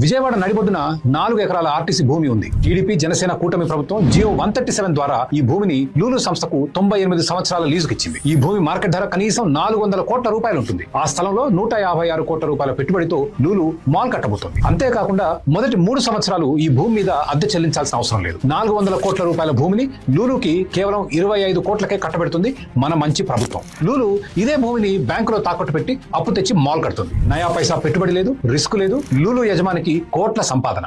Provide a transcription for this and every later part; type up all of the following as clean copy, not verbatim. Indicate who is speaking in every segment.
Speaker 1: విజయవాడ నడిబొడ్డున 4 ఎకరాల ఆర్టీసీ భూమి ఉంది. టీడీపీ జనసేన కూటమి ప్రభుత్వం జియో 137 ద్వారా ఈ భూమిని లూలు సంస్థకు 98 సంవత్సరాల లీజుకి ఇచ్చింది. ఈ భూమి మార్కెట్ ధర కనీసం 400 కోట్ల రూపాయలు ఉంటుంది. ఆ స్థలంలో 156 కోట్ల రూపాయల పెట్టుబడితో లూలు మాల్ కట్టబోతోంది. అంతేకాకుండా మొదటి 3 సంవత్సరాలు ఈ భూమి మీద అద్దె చెల్లించాల్సిన అవసరం లేదు. 400 కోట్ల రూపాయల భూమిని లూలుకి కేవలం 25 కోట్లకే కట్టబెడుతుంది మన మంచి ప్రభుత్వం. లూలు ఇదే భూమిని బ్యాంకులో తాకట్టు పెట్టి అప్పు తెచ్చి మాల్ కడుతుంది. నయా పైసా పెట్టుబడి లేదు, రిస్క్ లేదు. లూలు యజమానికి కోట్ల సంపాదన.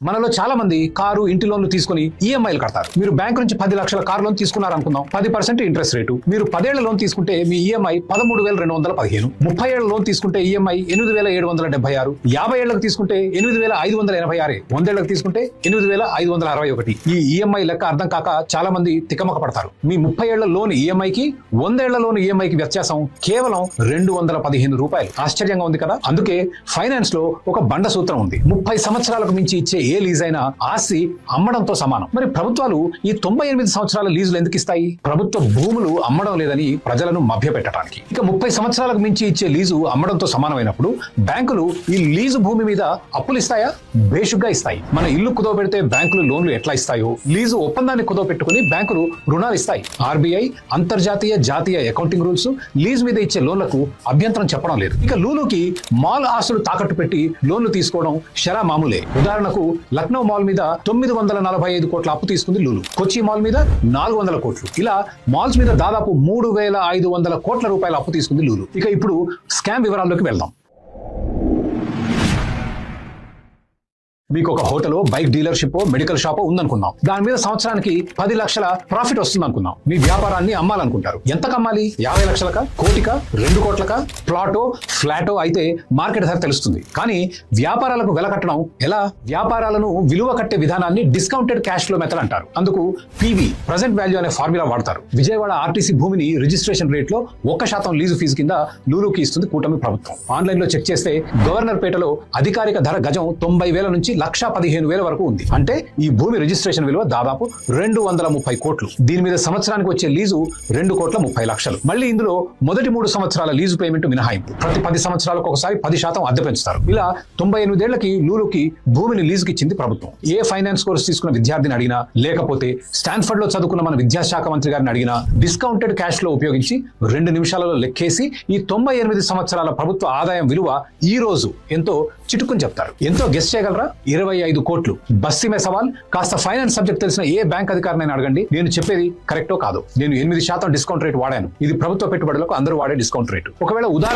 Speaker 1: మనలో చాలా మంది కారు, ఇంటి లోన్లు తీసుకుని ఈఎంఐలు కడతారు. మీరు బ్యాంకు నుంచి 10 లక్షల కారు లోన్ తీసుకున్నారనుకుందాం. 10% interest rate. మీరు 10 ఏళ్ల లోన్ తీసుకుంటే మీ ఈఎంఐ 13,215. 30 ఏళ్ల లోన్ తీసుకుంటే ఈఎంఐ 8,776. 50 ఏళ్లకు తీసుకుంటే 8,586. 100 ఏళ్లకు తీసుకుంటే 8,561. ఈ ఈఎంఐ లెక్క అర్థం కాక చాలా మంది తికమక పడతారు. మీ 30 ఏళ్ల లోన్ ఈఎంఐకి 100 ఏళ్ల లోన్ ఈఎంఐకి వ్యత్యాసం కేవలం 215 రూపాయలు. ఆశ్చర్యంగా ఉంది కదా. అందుకే ఫైనాన్స్ లో ఒక బండ సూత్రం ఉంది. 30 సంవత్సరాలకు మించి ఇచ్చే ఏ లీజ్ అయినా ఆస్తి అమ్మడంతో సమానం. మరి ప్రభుత్వాలు ఈ 98 సంవత్సరాల లీజులు ఎందుకు ఇస్తాయి? ప్రభుత్వ భూములు అమ్మడం లేదని ప్రజలను మభ్యపెట్టడానికి. ఇక 30 సంవత్సరాలకు మించి ఇచ్చే లీజు అమ్మడంతో సమానమైనప్పుడు బ్యాంకులు ఈ లీజు భూమి మీద అప్పులు ఇస్తాయా? బేషుగ్గా ఇస్తాయి. మన ఇల్లు కుదవబెడితే బ్యాంకులు లోన్లు ఎట్లా ఇస్తాయో లీజు ఒప్పందాన్ని కుదవపెట్టుకుని బ్యాంకులు రుణాలు ఇస్తాయి. ఆర్బీఐ అంతర్జాతీయ జాతీయ అకౌంటింగ్ రూల్స్ లీజ్ మీద ఇచ్చే లోన్లకు అభ్యంతరం చెప్పడం లేదు. ఇక లూలుకి మాల్ ఆస్తులు తాకట్టు పెట్టి లోన్లు తీసుకోవడం షరా మామూలే. ఉదాహరణకు లక్నో మాల్ మీద 945 కోట్ల అప్పు తీసుకుంది లూలు. కొచ్చి మాల్ మీద 400 కోట్లు. ఇలా మాల్స్ మీద దాదాపు 3,500 కోట్ల రూపాయల అప్పు తీసుకుంది లూలు. ఇక ఇప్పుడు స్కామ్ వివరాల్లోకి వెళ్దాం. మీకు ఒక hotel, bike dealership, medical shop ఉందనుకుందాం. దాని మీద సంవత్సరానికి 10 లక్షల ప్రాఫిట్ వస్తుంది అనుకుందాం. మీ వ్యాపారాన్ని అమ్మాలనుకుంటారు. ఎంతకు అమ్మాలి? 50 లక్షలకా, కోటికా, 2 కోట్లకా? ప్లాటో, ఫ్లాటో అయితే మార్కెట్ ధర తెలుస్తుంది. కానీ వ్యాపారాలకు వెల కట్టడం ఎలా? వ్యాపారాలను విలువ కట్టే విధానాన్ని డిస్కౌంటెడ్ క్యాష్ ఫ్లో మెథడ్ అంటారు. అందుకు పివి, ప్రెజెంట్ వాల్యూ అనే ఫార్ములా వాడతారు. విజయవాడ ఆర్టీసీ భూమిని రిజిస్ట్రేషన్ రేట్ లో 1% లీజు ఫీజు కింద లూలుకి ఇస్తుంది కూటమి ప్రభుత్వం. ఆన్లైన్ లో చెక్ చేస్తే గవర్నర్ పేటలో అధికారిక ధర గజం 90,000 నుంచి 1,15,000 వరకు ఉంది. అంటే ఈ భూమి రిజిస్ట్రేషన్ విలువ దాదాపు 230 కోట్లు. దీని మీద సంవత్సరానికి వచ్చే లీజు 2,30 లక్షలు. మళ్ళీ ఇందులో మొదటి 3 సంవత్సరాల లీజు పేమెంట్ మినహాయింపు. ప్రతి 10 సంవత్సరాలకు ఒకసారి 10% అద్దె పెంచుతారు. ఇలా 98 ఏళ్లకి లూలుకి భూమిని లీజుకి ఇచ్చింది ప్రభుత్వం. ఏ ఫైనాన్స్ కోర్స్ తీసుకున్న విద్యార్థిని అడిగినా, లేకపోతే స్టాన్ఫర్డ్ లో చదువుకున్న మన విద్యాశాఖ మంత్రి గారిని అడిగినా డిస్కౌంటెడ్ క్యాష్ లో ఉపయోగించి 2 నిమిషాలలో లెక్కేసి ఈ 98 సంవత్సరాల ప్రభుత్వ ఆదాయం విలువ ఈ రోజు ఎంతో చిటుకుని చెప్తారు. ఎంతో గెస్ చేయగలరా? 25 కోట్లు. బస్సీ మే సవాల్. కాస్త ఫైనాన్స్ సబ్జెక్ట్ తెలిసిన ఏ బ్యాంక్ అధికారిని అడగండి, నేను చెప్పేది కరెక్టో కాదు. నేను 8% డిస్కౌంట్ రేట్ వాడాను. ఇది ప్రభుత్వ పెట్టుబడులకు అందరూ వాడే డిస్కౌంట్ రేటు. ఒకవేళ ఉదాహరణ